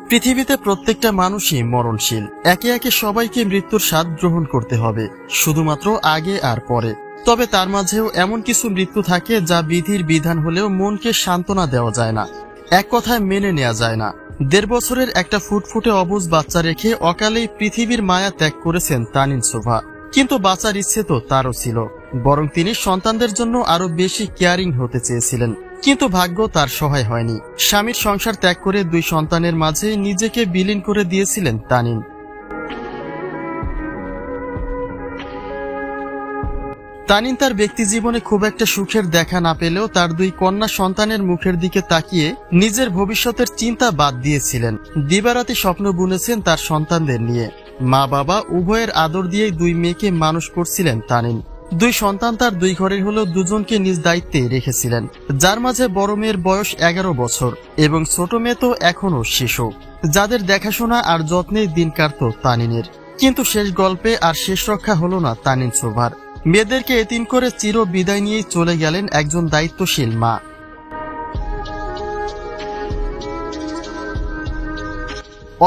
পৃথিবীতে প্রত্যেকটা মানুষই মরণশীল। একে একে সবাইকে মৃত্যুর স্বাদ গ্রহণ করতে হবে, শুধুমাত্র আগে আর পরে। তবে তার মাঝেও এমন কিছু মৃত্যু থাকে যা বিধির বিধান হলেও মনকে সান্ত্বনা দেওয়া যায় না, এক কথায় মেনে নেওয়া যায় না। ১.৫ বছরের একটা ফুটফুটে অবুঝ বাচ্চা রেখে অকালেই পৃথিবীর মায়া ত্যাগ করেছেন তানিন শোভা। কিন্তু বাঁচার ইচ্ছে তো তারও ছিল, বরং তিনি সন্তানদের জন্য আরো বেশি কেয়ারিং হতে চেয়েছিলেন। কিন্তু ভাগ্য তার সহায় হয়নি। স্বামীর সংসার ত্যাগ করে ২ সন্তানের মাঝে নিজেকে বিলীন করে দিয়েছিলেন তানিন। তানিন তার ব্যক্তি জীবনে খুব একটা সুখের দেখা না পেলেও তার ২ কন্যা সন্তানের মুখের দিকে তাকিয়ে নিজের ভবিষ্যতের চিন্তা বাদ দিয়েছিলেন। দিবারাতি স্বপ্ন বুনেছেন তার সন্তানদের নিয়ে। মা বাবা উভয়ের আদর দিয়েই ২ মেয়েকে মানুষ করছিলেন তানিন। ২ সন্তান তার ২ ঘরের হলেও দুজনকে নিজ দায়িত্বে রেখেছিলেন, যার মাঝে বড় মেয়ের বয়স ১১ বছর এবং ছোট মেয়ে তো এখনো শিশু, যাদের দেখাশোনা আর যত্নে দিন কাটত তানিনের। কিন্তু শেষ গল্পে আর শেষ রক্ষা হলো না তানিন শোভার। মেয়েদেরকে এতিম করে চির বিদায় নিয়েই চলে গেলেন একজন দায়িত্বশীল মা।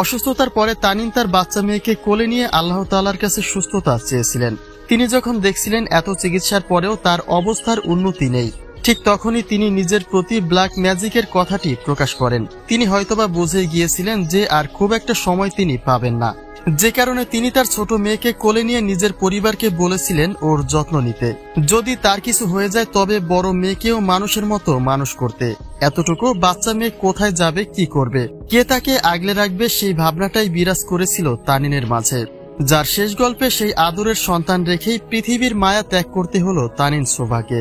অসুস্থতার পরে তানিন তার বাচ্চা মেয়েকে কোলে নিয়ে আল্লাহ তাআলার কাছে সুস্থতা চেয়েছিলেন। তিনি যখন দেখছিলেন এত চিকিৎসার পরেও তার অবস্থার উন্নতি নেই, ঠিক তখনই তিনি নিজের প্রতি ব্ল্যাক ম্যাজিকের কথাটি প্রকাশ করেন। তিনি হয়তোবা বুঝে গিয়েছিলেন যে আর খুব একটা সময় তিনি পাবেন না, যে কারণে তিনি তার ছোট মেয়েকে কোলে নিয়ে নিজের পরিবারকে বলেছিলেন ওর যত্ন নিতে। যদি তার কিছু হয়ে যায় তবে বড় মেয়েকেও মানুষের মতো মানুষ করতে। এতটুকু বাচ্চা মেয়ে কোথায় যাবে, কি করবে, কে তাকে আগলে রাখবে, সেই ভাবনাটাই বিরাজ করেছিল তানিনের মাঝে, যার শেষ গল্পে সেই আদরের সন্তান রেখেই পৃথিবীর মায়া ত্যাগ করতে হলো তানিন শোভাকে।